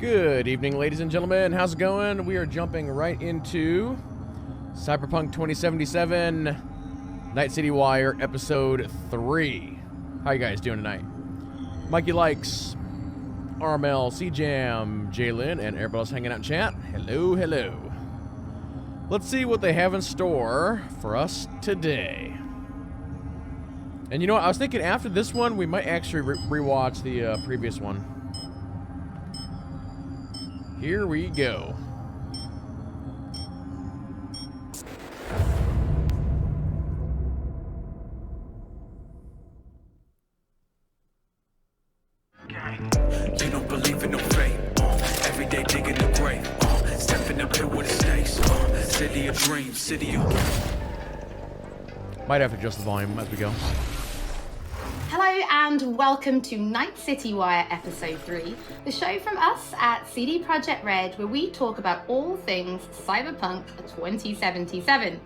Good evening, ladies and gentlemen. How's it going? We are jumping right into Cyberpunk 2077 Night City Wire Episode 3. How you guys doing tonight? Mikey Likes, Armel, C-Jam, Jalen, and everybody else hanging out in chat. Hello, hello. Let's see what they have in store for us today. And you know what? I was thinking after this one, we might actually rewatch the previous one. Here we go. You don't believe in no fate. Every day digging the grave. Stepping up here with the stakes. City of dreams, city of... Might have to adjust the volume as we go. Hello and welcome to Night City Wire Episode 3, the show from us at CD Projekt Red, where we talk about all things Cyberpunk 2077.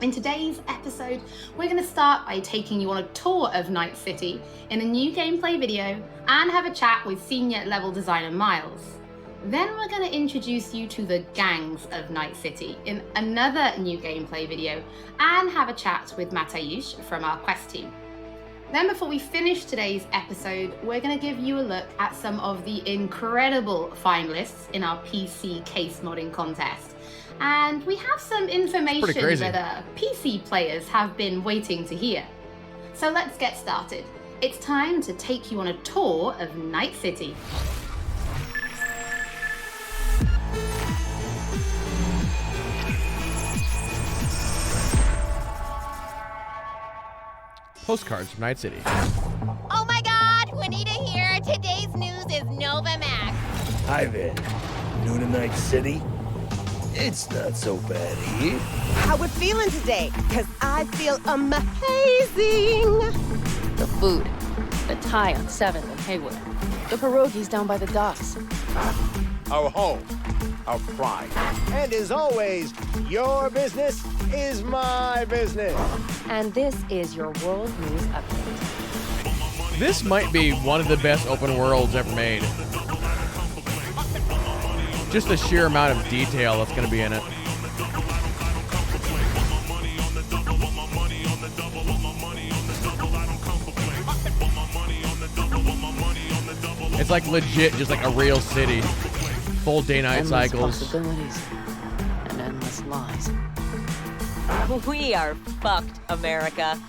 In today's episode, we're going to start by taking you on a tour of Night City in a new gameplay video and have a chat with senior level designer Miles. Then we're going to introduce you to the gangs of Night City in another new gameplay video and have a chat with Mateusz from our quest team. Then before we finish today's episode, we're going to give you a look at some of the incredible finalists in our PC case modding contest. And we have some information that PC players have been waiting to hear. So let's get started. It's time to take you on a tour of Night City. Postcards from Night City. Oh my god, Juanita here. Today's news is Nova Max. Hi there. New to Night City? It's not so bad here. How we feeling today? Cause I feel amazing. The food, the Thai on 7th and Haywood, the pierogies down by the docks. Our home, our pride. And as always, your business is my business. And this is your World News Update. This might be one of the best open worlds ever made. Just the sheer amount of detail that's going to be in it. It's like legit, just like a real city. Full day-night cycles. Possibilities and endless lies. We are fucked, America.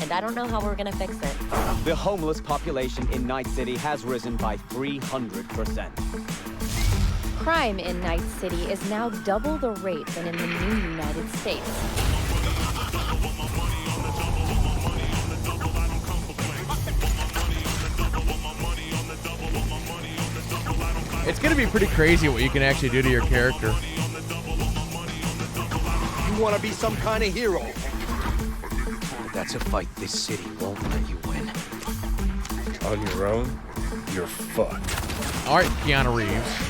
And I don't know how we're gonna fix it. The homeless population in Night City has risen by 300%. Crime in Night City is now double the rate than in the new United States. It's gonna be pretty crazy what you can actually do to your character. You want to be some kind of hero. That's a fight this city won't let you win. On your own, you're fucked. All right, Keanu Reeves.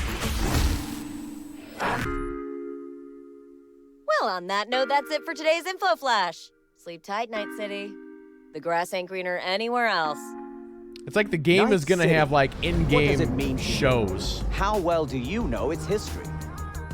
Well, on that note, that's it for today's info flash. Sleep tight, Night City. The grass ain't greener anywhere else. It's like the game Night is gonna City. have like What does it in-game mean to you? shows. How well do you know its history?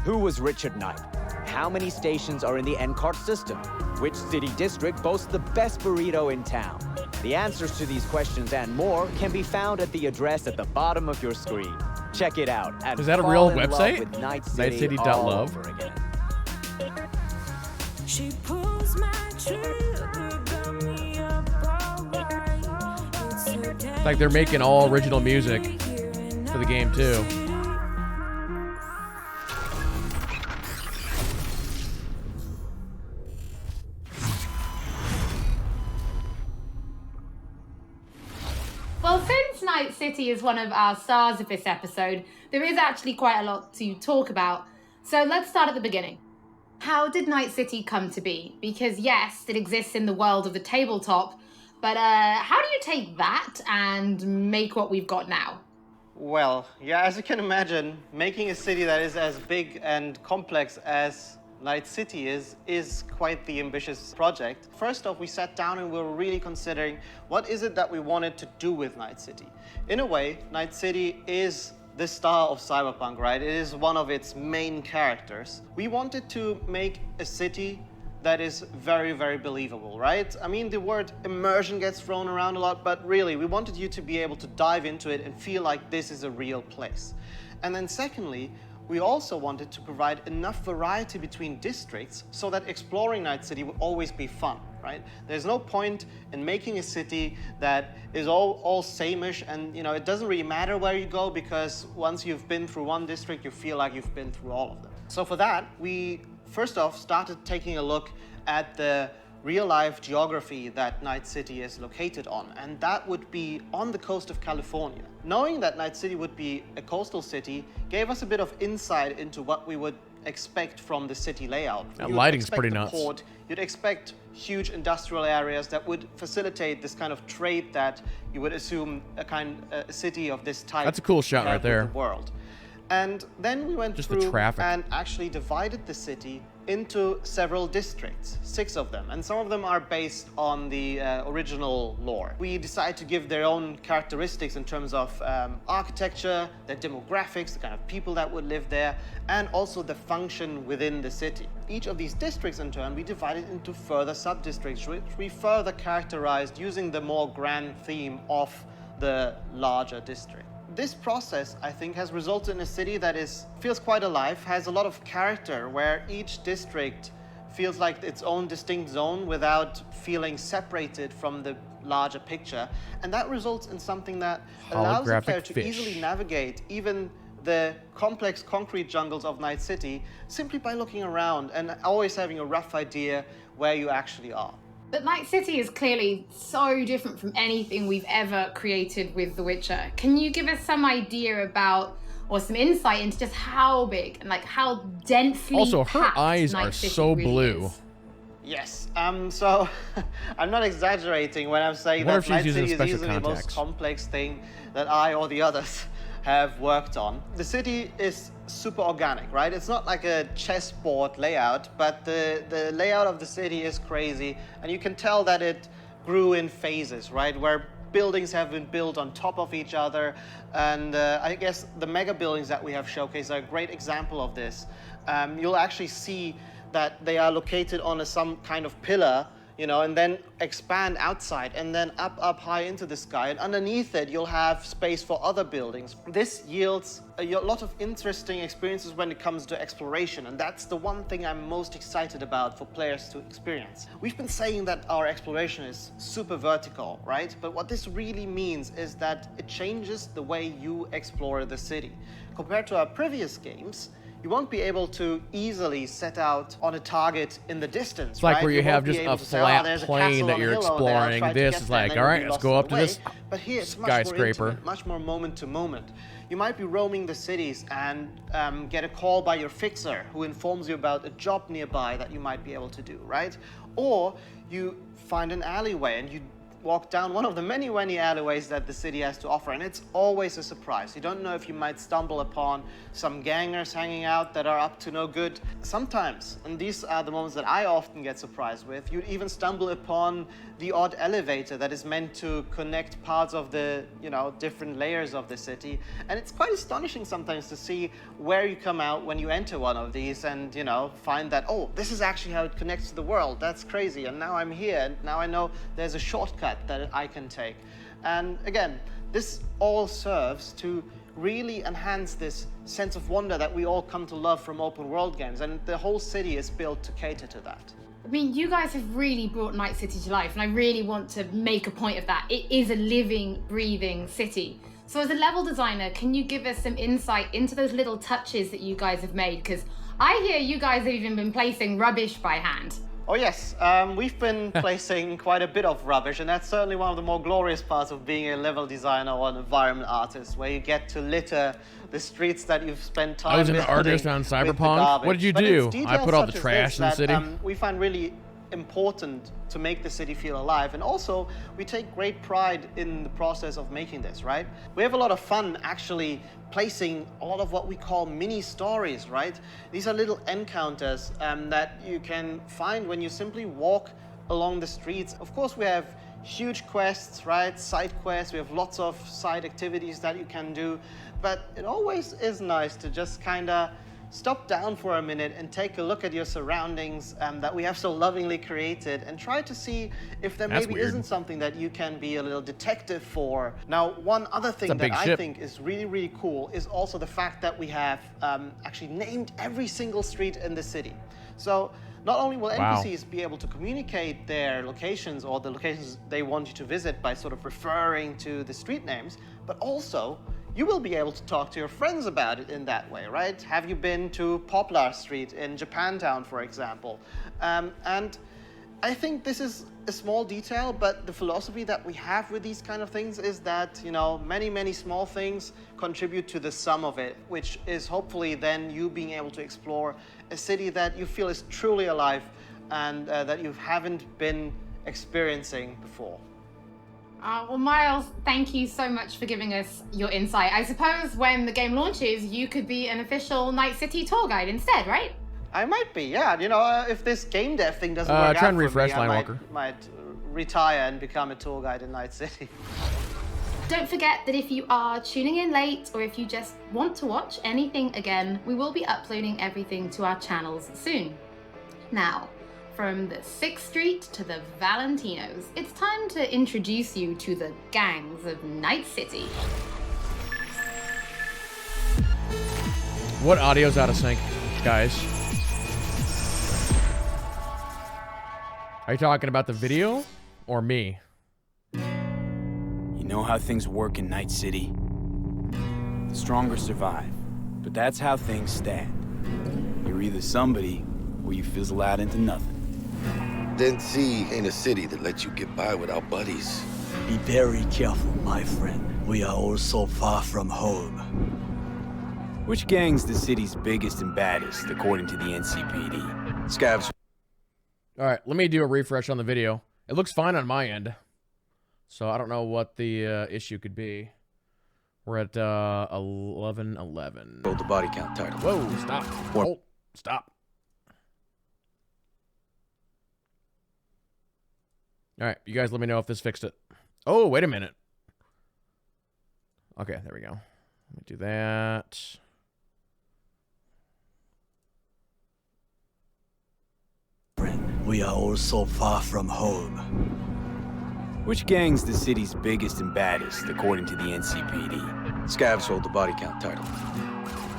Who was Richard Knight? How many stations are in the NCART system? Which city district boasts the best burrito in town? The answers to these questions and more can be found at the address at the bottom of your screen. Check it out and Is that a fall real in love website? with Night City Nightcity.love? all over again. She pulls my trigger, got me up all night. It's like they're making all original music for the game too. Well, since Night City is one of our stars of this episode, there is actually quite a lot to talk about. So let's start at the beginning. How did Night City come to be? Because yes, it exists in the world of the tabletop, but how do you take that and make what we've got now? Well, yeah, as you can imagine, making a city that is as big and complex as Night City is quite the ambitious project. First off, we sat down and we were really considering what is it that we wanted to do with Night City. In a way, Night City is the star of Cyberpunk, right? It is one of its main characters. We wanted to make a city that is very, very believable, right? I mean, the word immersion gets thrown around a lot, but really, we wanted you to be able to dive into it and feel like this is a real place. And then secondly, we also wanted to provide enough variety between districts so that exploring Night City would always be fun, right? There's no point in making a city that is all same-ish, and it doesn't really matter where you go, because once you've been through one district, you feel like you've been through all of them. So for that, we first off started taking a look at the real-life geography that Night City is located on, and that would be on the coast of California. Knowing that Night City would be a coastal city gave us a bit of insight into what we would expect from the city layout. That lighting's pretty nuts. Port, you'd expect huge industrial areas that would facilitate this kind of trade that you would assume a city of this type. That's a cool shot right there. The world. And then we went Just through the traffic. and actually divided the city into several districts, 6 of them, and some of them are based on the original lore. We decided to give their own characteristics in terms of architecture, their demographics, the kind of people that would live there, and also the function within the city. Each of these districts, in turn, we divided into further sub-districts, which we further characterized using the more grand theme of the larger district. This process, I think, has resulted in a city that feels quite alive, has a lot of character, where each district feels like its own distinct zone without feeling separated from the larger picture. And that results in something that allows the player to easily navigate even the complex concrete jungles of Night City simply by looking around and always having a rough idea where you actually are. But Night City is clearly so different from anything we've ever created with The Witcher. Can you give us some idea about, or some insight into just how big and how densely also, her packed eyes Night are City so really blue. is? Yes, so I'm not exaggerating when I'm saying that Night City is easily the most complex thing that I or the others have worked on. The city is super organic, right? It's not like a chessboard layout, but the layout of the city is crazy, and you can tell that it grew in phases, right? Where buildings have been built on top of each other, and I guess the mega buildings that we have showcased are a great example of this. You'll actually see that they are located on some kind of pillar, and then expand outside and then up high into the sky. And underneath it, you'll have space for other buildings. This yields a lot of interesting experiences when it comes to exploration. And that's the one thing I'm most excited about for players to experience. We've been saying that our exploration is super vertical, right? But what this really means is that it changes the way you explore the city. Compared to our previous games, you won't be able to easily set out on a target in the distance. It's like right? where you have just a flat plane that you're exploring. This is like, all right, let's go up to this But here it's skyscraper. much more moment to moment. You might be roaming the cities and get a call by your fixer who informs you about a job nearby that you might be able to do, right? Or you find an alleyway and you walk down one of the many alleyways that the city has to offer, and it's always a surprise. You don't know if you might stumble upon some gangers hanging out that are up to no good. Sometimes, and these are the moments that I often get surprised with, you'd even stumble upon the odd elevator that is meant to connect parts of the, different layers of the city. And it's quite astonishing sometimes to see where you come out when you enter one of these and, find that, oh, this is actually how it connects to the world. That's crazy. And now I'm here, and now I know there's a shortcut that I can take. And again, this all serves to really enhance this sense of wonder that we all come to love from open world games, and the whole city is built to cater to that. I mean, you guys have really brought Night City to life, and I really want to make a point of that. It is a living, breathing city. So as a level designer, can you give us some insight into those little touches that you guys have made? Because I hear you guys have even been placing rubbish by hand. Oh yes, we've been placing quite a bit of rubbish, and that's certainly one of the more glorious parts of being a level designer or an environment artist, where you get to litter the streets that you've spent time I was an building artist on with the Cyberpunk. garbage. What did you But do? it's I put all the details trash in the such as city. this that, we find really important to make the city feel alive, and also we take great pride in the process of making this, right? We have a lot of fun actually placing a lot of what we call mini stories, right? These are little encounters that you can find when you simply walk along the streets. Of course, we have huge quests, right? Side quests. We have lots of side activities that you can do. But it always is nice to just kind of stop down for a minute and take a look at your surroundings that we have so lovingly created and try to see if there maybe isn't something that you can be a little detective for. Now, one other thing that I think is really, really cool is also the fact that we have actually named every single street in the city. So not only will NPCs be able to communicate their locations or the locations they want you to visit by sort of referring to the street names, but also you will be able to talk to your friends about it in that way, right? Have you been to Poplar Street in Japantown, for example? And I think this is a small detail, but the philosophy that we have with these kind of things is that, you know, many, many small things contribute to the sum of it, which is hopefully then you being able to explore a city that you feel is truly alive and that you haven't been experiencing before. Well, Miles, thank you so much for giving us your insight. I suppose when the game launches, you could be an official Night City tour guide instead, right? I might be, yeah. You know, if this game dev thing doesn't work try out and refresh, for me, I Linewalker. might retire and become a tour guide in Night City. Don't forget that if you are tuning in late or if you just want to watch anything again, we will be uploading everything to our channels soon. Now, from the 6th Street to the Valentinos, it's time to introduce you to the gangs of Night City. What audio's out of sync, guys? Are you talking about the video or me? You know how things work in Night City? The stronger survive, but that's how things stand. You're either somebody or you fizzle out into nothing. Denzi ain't a city that lets you get by without buddies. Be very careful, my friend. We are all so far from home. Which gang's the city's biggest and baddest, according to the NCPD? Scavs. All right, let me do a refresh on the video. It looks fine on my end, so I don't know what the issue could be. We're at 11:11. Hold the body count title. Whoa! Stop. Hold. Stop. All right, you guys let me know if this fixed it. Oh, wait a minute. Okay, there we go. Let me do that. We are all so far from home. Which gang's the city's biggest and baddest, according to the NCPD? Scavs hold the body count title.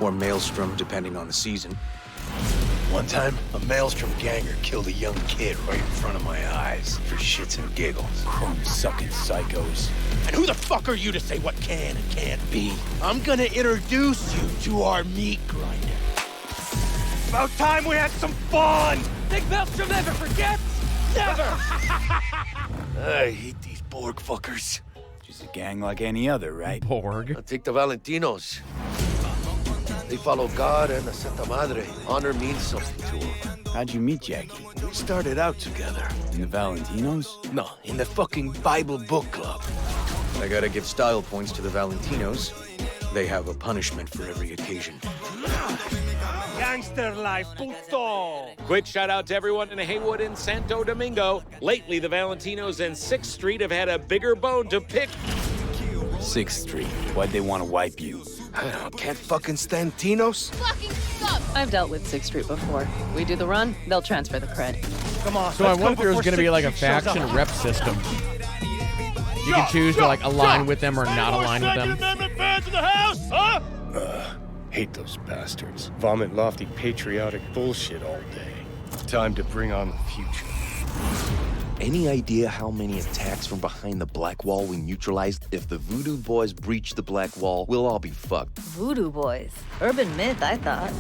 Or Maelstrom, depending on the season. One time, a Maelstrom ganger killed a young kid right in front of my eyes for shits and giggles. Crumb-sucking psychos. And who the fuck are you to say what can and can't be? I'm gonna introduce you to our meat grinder. About time we had some fun! Think Maelstrom never forgets? Never! I hate these Borg fuckers. Just a gang like any other, right? Borg. I'll take the Valentinos. They follow God and the Santa Madre. Honor means something to them. How'd you meet Jackie? We started out together. In the Valentinos? No, in the fucking Bible book club. I gotta give style points to the Valentinos. They have a punishment for every occasion. Gangster life, puto! Quick shout out to everyone in Haywood and Santo Domingo. Lately, the Valentinos and 6th Street have had a bigger bone to pick. 6th Street. Why'd they want to wipe you? I can't fucking stand Tinos. Fucking suck! I've dealt with 6th Street before. We do the run, they'll transfer the cred. Come on, so I wonder if there's going to be like a faction rep system. You can choose to like align with them or not align with them. Amendment fans in the house, huh? Hate those bastards. Vomit lofty patriotic bullshit all day. Time to bring on the future. Any idea how many attacks from behind the Black Wall we neutralized? If the Voodoo Boys breach the Black Wall, we'll all be fucked. Voodoo Boys? Urban myth, I thought.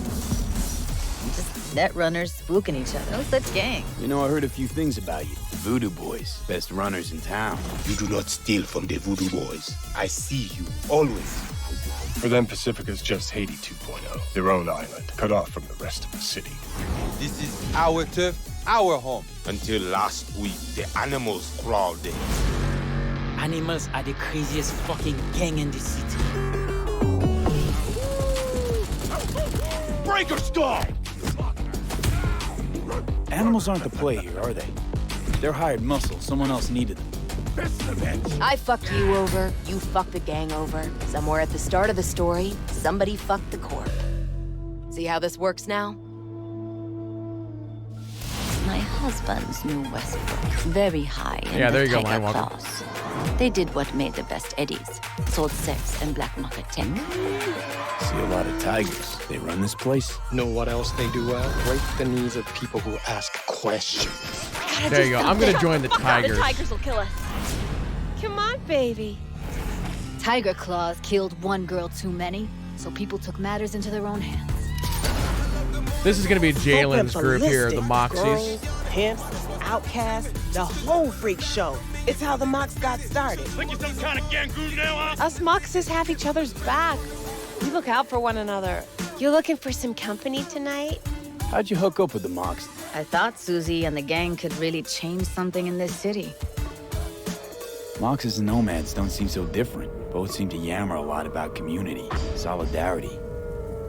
Just net runners spooking each other. No such gang. You know, I heard a few things about you. Voodoo Boys, best runners in town. You do not steal from the Voodoo Boys. I see you, always. For them, Pacifica's just Haiti 2.0. Their own island, cut off from the rest of the city. This is our turf, our home. Until last week, the animals crawled in. Animals are the craziest fucking gang in the city. Breaker Skull! Animals aren't the play here, are they? They're hired muscle. Someone else needed them. I fucked you over, you fucked the gang over. Somewhere at the start of the story, somebody fucked the corp. See how this works now? My husband's new Westbrook. Very high in Yeah, there the you go, tiger Lion Walker. claws. They did what made the best eddies. Sold sex and black market tech. See a lot of tigers. They run this place. Know what else they do well? Break the knees of people who ask questions. There you go. I'm gonna join the The Tigers. tigers will kill us. Come on, baby. Tiger claws killed one girl too many, so people took matters into their own hands. This is gonna be Jalen's group here, the Moxies. Girls, pimps, outcasts, the whole freak show. It's how the Mox got started. Think you're some kind of gangoon now, huh? Us Moxes have each other's back. We look out for one another. You looking for some company tonight? How'd you hook up with the Mox? I thought Susie and the gang could really change something in this city. Moxes and nomads don't seem so different. Both seem to yammer a lot about community, solidarity.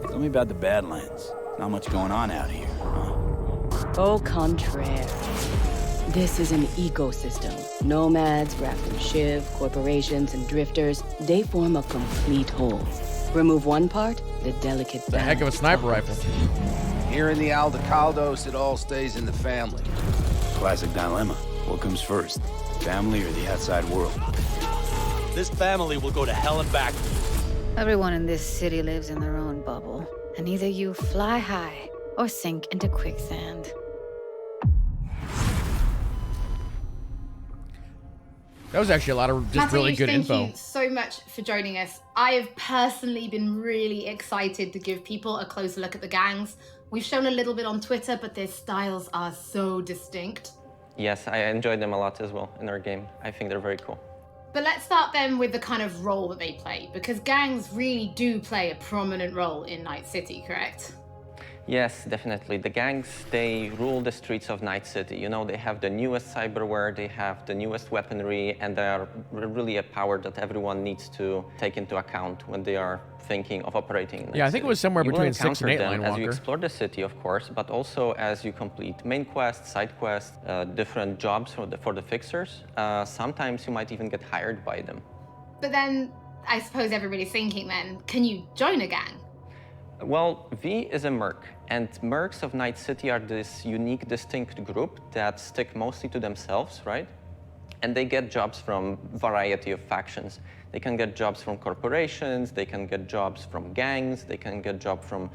Tell me about the Badlands. Not much going on out here, huh? Au contraire. This is an ecosystem. Nomads, wrapped in Shiv, corporations, and drifters, they form a complete whole. Remove one part, the delicate It's a heck of a sniper rifle. Here in the Aldecaldos, it all stays in the family. Classic dilemma. What comes first? Family or the outside world? This family will go to hell and back. Everyone in this city lives in their own bubble, and either you fly high or sink into quicksand. That was actually a lot of just really good info. Thank you so much for joining us. I have personally been really excited to give people a closer look at the gangs. We've shown a little bit on Twitter, but their styles are so distinct. Yes, I enjoyed them a lot as well in our game. I think they're very cool. But let's start then with the kind of role that they play, because gangs really do play a prominent role in Night City, correct? Yes, definitely. The gangs, they rule the streets of Night City. You know, they have the newest cyberware, they have the newest weaponry, and they are really a power that everyone needs to take into account when they are thinking of operating in Night Yeah, I think City. it was somewhere You will between 6 and 8 encounter them Line as you Walker. explore the city, of course, but also as you complete main quests, side quests, different jobs for the fixers. Sometimes you might even get hired by them. But then, I suppose everybody's thinking then, can you join a gang? Well, V is a merc, and mercs of Night City are this unique, distinct group that stick mostly to themselves, right? And they get jobs from variety of factions. They can get jobs from corporations, they can get jobs from gangs, they can get jobs from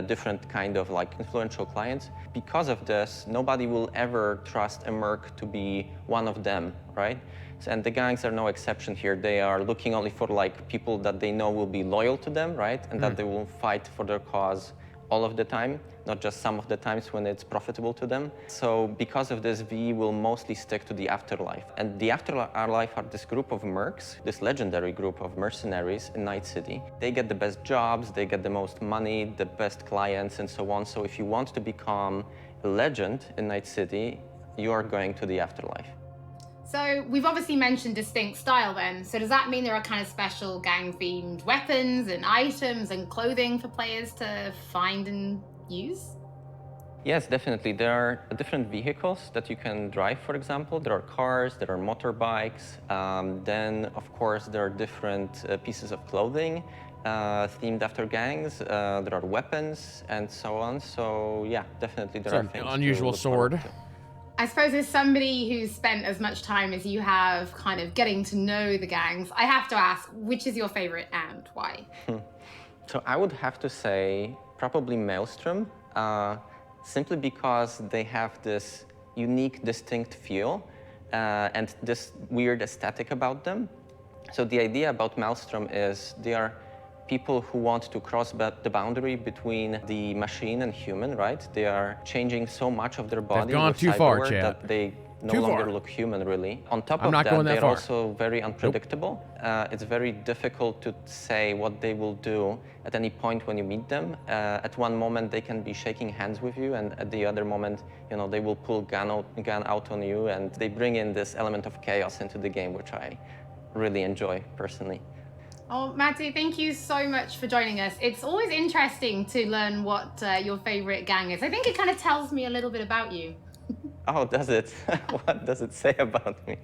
different kind of like influential clients. Because of this, nobody will ever trust a merc to be one of them, right? And the gangs are no exception here. They are looking only for like people that they know will be loyal to them, right? And that they will fight for their cause all of the time, not just some of the times when it's profitable to them. So because of this, V will mostly stick to the afterlife. And the afterlife are this group of mercs, this legendary group of mercenaries in Night City. They get the best jobs, they get the most money, the best clients, and so on. So if you want to become a legend in Night City, you are going to the afterlife. So we've obviously mentioned distinct style then. So does that mean there are kind of special gang-themed weapons and items and clothing for players to find and use? Yes, definitely. There are different vehicles that you can drive, for example. There are cars, there are motorbikes. Then, of course, there are different pieces of clothing themed after gangs. There are weapons and so on. So yeah, definitely there are It's an things. unusual sword. I suppose as somebody who's spent as much time as you have kind of getting to know the gangs, I have to ask, which is your favorite and why? So I would have to say probably Maelstrom, simply because they have this unique, distinct feel and this weird aesthetic about them. So the idea about Maelstrom is they are people who want to cross the boundary between the machine and human, right? They are changing so much of their body gone with too far, cyberware Chad. that they no Too longer far. look human, really. On top I'm of not that, going that they're far. also very unpredictable. It's very difficult to say what they will do at any point when you meet them. At one moment, they can be shaking hands with you, and at the other moment, you know, they will pull gun out on you, and they bring in this element of chaos into the game, which I really enjoy personally. Oh, Matty, thank you so much for joining us. It's always interesting to learn what your favorite gang is. I think it kind of tells me a little bit about you. Oh, does it? What does it say about me?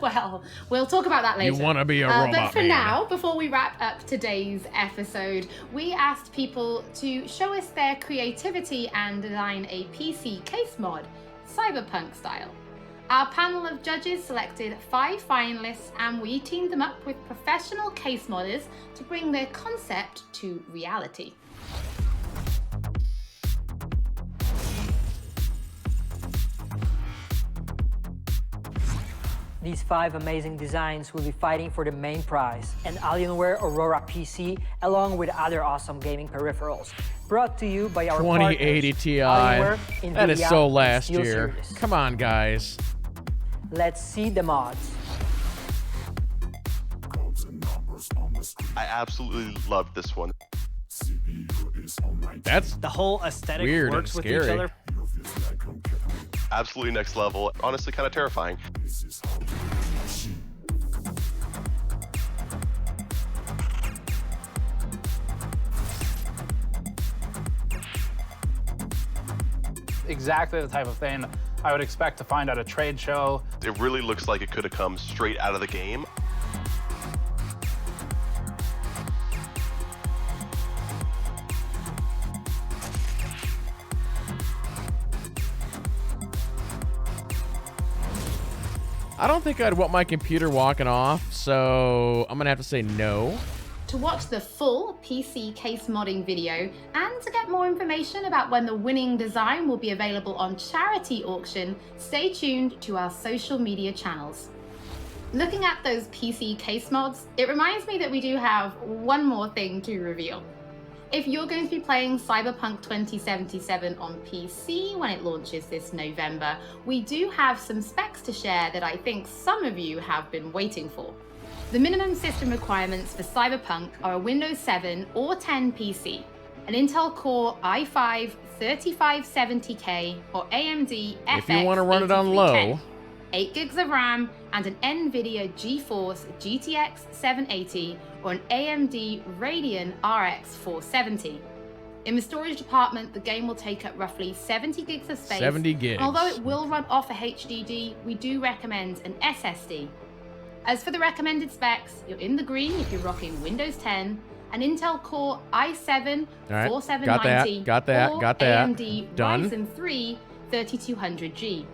Well, we'll talk about that later. You want to be a robot, But for man. now, before we wrap up today's episode, we asked people to show us their creativity and design a PC case mod, Cyberpunk style. Our panel of judges selected 5 finalists, and we teamed them up with professional case modders to bring their concept to reality. These 5 amazing designs will be fighting for the main prize, an Alienware Aurora PC, along with other awesome gaming peripherals. Brought to you by our 2080 partners, Ti. Alienware, That is Nvidia, so and last year. SteelSeries. Come on, guys. Let's see the mods. I absolutely loved this one. That's the whole aesthetic weird works and with each scary. other. Absolutely next level. Honestly, kind of terrifying. Exactly the type of thing I would expect to find at a trade show. It really looks like it could have come straight out of the game. I don't think I'd want my computer walking off, so I'm gonna have to say no. To watch the full PC case modding video and to get more information about when the winning design will be available on charity auction, stay tuned to our social media channels. Looking at those PC case mods, it reminds me that we do have one more thing to reveal. If you're going to be playing Cyberpunk 2077 on PC when it launches this November, we do have some specs to share that I think some of you have been waiting for. The minimum system requirements for Cyberpunk are a Windows 7 or 10 PC, an Intel Core i5 3570K or AMD FX If you want to run it on low, 8 gigs of RAM, and an NVIDIA GeForce GTX 780 or an AMD Radeon RX 470. In the storage department, the game will take up roughly 70 gigs of space. 70 gigs. And although it will run off a HDD, we do recommend an SSD. As for the recommended specs, you're in the green if you're rocking Windows 10, an Intel Core i7 right, 4790 got that, or got that. AMD Done. Ryzen 3 3200G.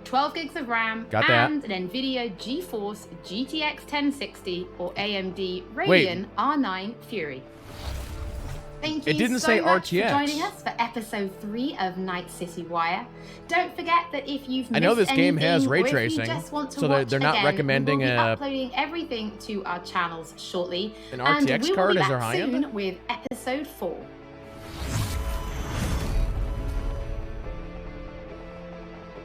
12 gigs of RAM, Got that. and an NVIDIA GeForce GTX 1060 or AMD Radeon Wait. R9 Fury. Thank you It didn't so say much for RTX. joining us for episode 3 of Night City Wire. Don't forget that if you've I know missed this game has anything, ray or if you tracing, just want to so watch they're not again, recommending we will be a- uploading everything to our channels shortly. An and RTX we will card be is back their high-end? soon with episode 4.